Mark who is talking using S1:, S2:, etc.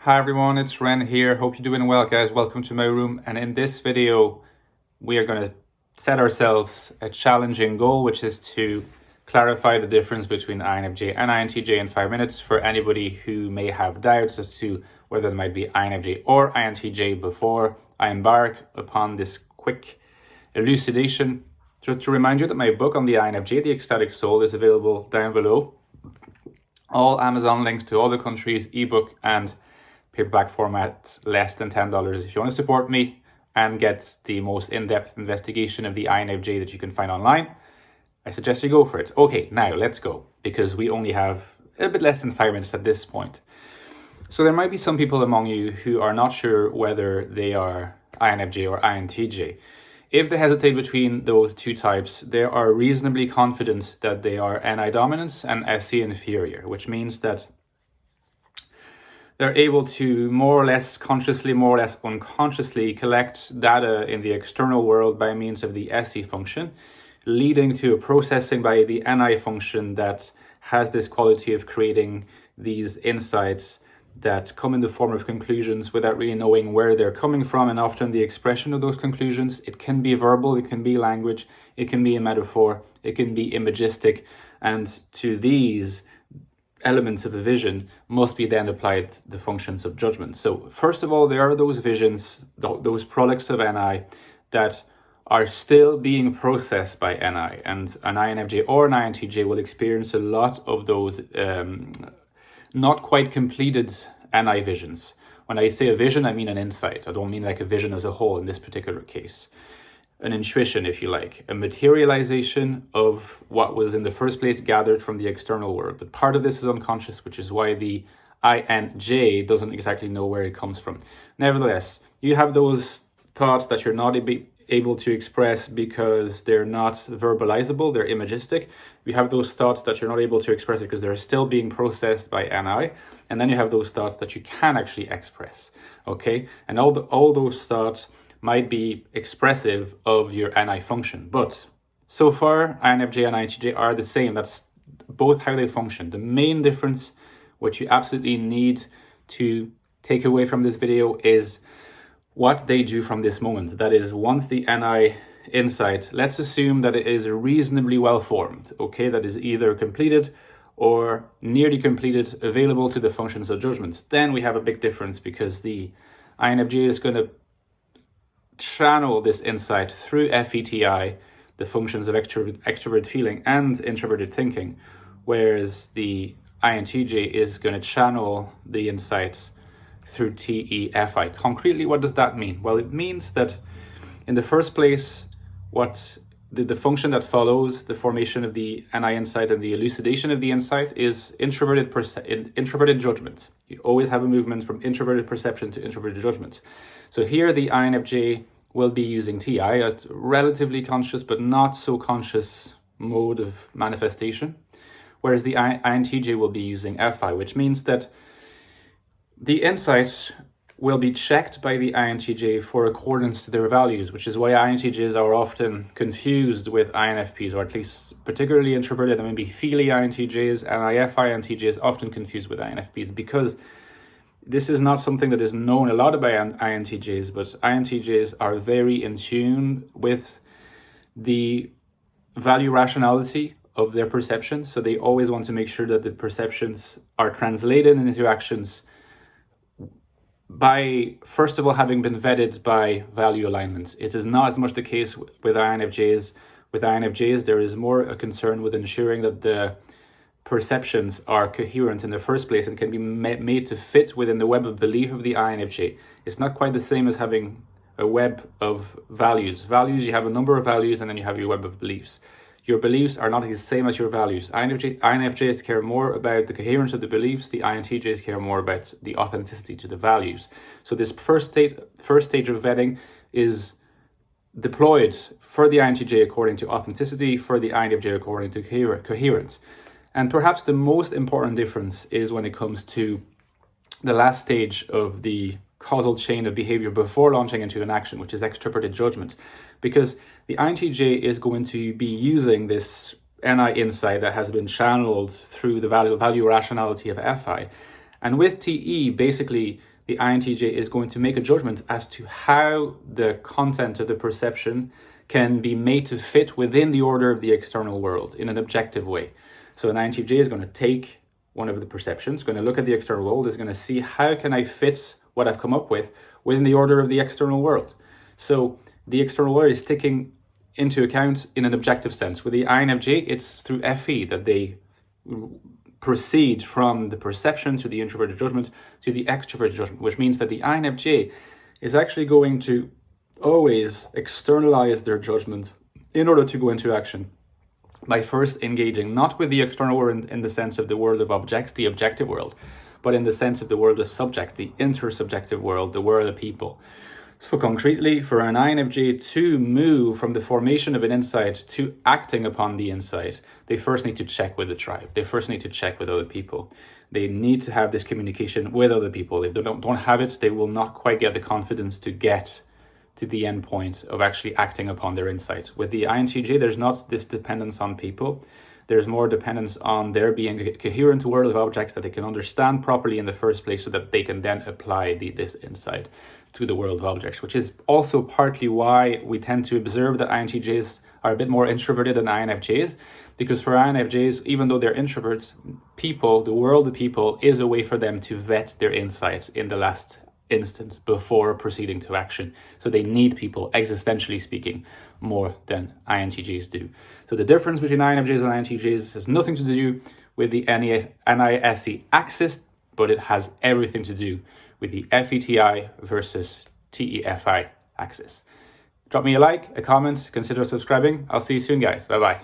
S1: Hi everyone, it's Ren here. Hope you're doing well, guys. Welcome to my room. And in this video, we are going to set ourselves a challenging goal, which is to clarify the difference between INFJ and INTJ in 5 minutes for anybody who may have doubts as to whether it might be INFJ or INTJ before I embark upon this quick elucidation. Just to remind you that my book on the INFJ, The Ecstatic Soul, is available down below. All Amazon links to all the countries, ebook and paperback format, less than $10. If you want to support me and get the most in-depth investigation of the INFJ that you can find online, I suggest you go for it. Okay, now let's go, because we only have a bit less than 5 minutes at this point. So there might be some people among you who are not sure whether they are INFJ or INTJ. If they hesitate between those two types, they are reasonably confident that they are NI dominant and SE inferior, which means that they're able to more or less consciously, more or less unconsciously collect data in the external world by means of the SE function, leading to a processing by the NI function that has this quality of creating these insights that come in the form of conclusions without really knowing where they're coming from, and often the expression of those conclusions. It can be verbal, it can be language, it can be a metaphor, it can be imagistic, and to these elements of a vision must be then applied the functions of judgment. So first of all, there are those visions, those products of NI that are still being processed by NI, and an INFJ or an INTJ will experience a lot of those not quite completed NI visions. When I say a vision, I mean an insight. I don't mean like a vision as a whole in this particular case. An intuition, if you like, a materialization of what was in the first place gathered from the external world. But part of this is unconscious, which is why the INJ doesn't exactly know where it comes from. Nevertheless, you have those thoughts that you're not able to express because they're not verbalizable, they're imagistic. You have those thoughts that you're not able to express because they're still being processed by NI. And then you have those thoughts that you can actually express, okay? And all those thoughts might be expressive of your NI function. But so far, INFJ and INTJ are the same. That's both how they function. The main difference, which you absolutely need to take away from this video, is what they do from this moment. That is, once the NI insight, let's assume that it is reasonably well formed, okay? That is either completed or nearly completed, available to the functions of judgment. Then we have a big difference, because the INFJ is going to channel this insight through FETI, the functions of extrovert feeling and introverted thinking, whereas the INTJ is going to channel the insights through TEFI. Concretely, what does that mean? Well, it means that in the first place, what the function that follows the formation of the NI insight and the elucidation of the insight is introverted judgment. You always have a movement from introverted perception to introverted judgment. So here the INFJ will be using TI, a relatively conscious but not so conscious mode of manifestation, whereas the INTJ will be using FI, which means that the insight will be checked by the INTJ for accordance to their values, which is why INTJs are often confused with INFPs, or at least particularly introverted and maybe feely INTJs, and IFI INTJs often confused with INFPs, because this is not something that is known a lot about INTJs, but INTJs are very in tune with the value rationality of their perceptions. So they always want to make sure that the perceptions are translated into actions by, first of all, having been vetted by value alignment. It is not as much the case with INFJs. With INFJs, there is more a concern with ensuring that the perceptions are coherent in the first place and can be made to fit within the web of belief of the INFJ. It's not quite the same as having a web of values. Values, you have a number of values and then you have your web of beliefs. Your beliefs are not the same as your values. INFJs care more about the coherence of the beliefs. The INTJs care more about the authenticity to the values. So this first stage of vetting is deployed for the INTJ according to authenticity, for the INFJ according to coherence. And perhaps the most important difference is when it comes to the last stage of the causal chain of behavior before launching into an action, which is extroverted judgment. Because the INTJ is going to be using this NI insight that has been channeled through the value rationality of FI. And with TE, basically, the INTJ is going to make a judgment as to how the content of the perception can be made to fit within the order of the external world in an objective way. So an INTJ is going to take one of the perceptions, going to look at the external world, is going to see how can I fit what I've come up with within the order of the external world. So the external world is taking into account in an objective sense. With the INFJ, it's through FE that they proceed from the perception to the introverted judgment to the extroverted judgment, which means that the INFJ is actually going to always externalize their judgment in order to go into action by first engaging not with the external world in the sense of the world of objects, the objective world, but in the sense of the world of subjects, the intersubjective world, the world of people. So concretely, for an INFJ to move from the formation of an insight to acting upon the insight, they first need to check with the tribe. They first need to check with other people. They need to have this communication with other people. If they don't have it, they will not quite get the confidence to get to the end point of actually acting upon their insight. With the INTJ, there's not this dependence on people. There's more dependence on there being a coherent world of objects that they can understand properly in the first place so that they can then apply this insight to the world of objects, which is also partly why we tend to observe that INTJs are a bit more introverted than INFJs, because for INFJs, even though they're introverts, people, the world of people, is a way for them to vet their insights in the last instance before proceeding to action. So they need people, existentially speaking, more than INTJs do. So the difference between INFJs and INTJs has nothing to do with the NISE axis, but it has everything to do with the FETI versus TEFI axis. Drop me a like, a comment, consider subscribing. I'll see you soon, guys. Bye-bye.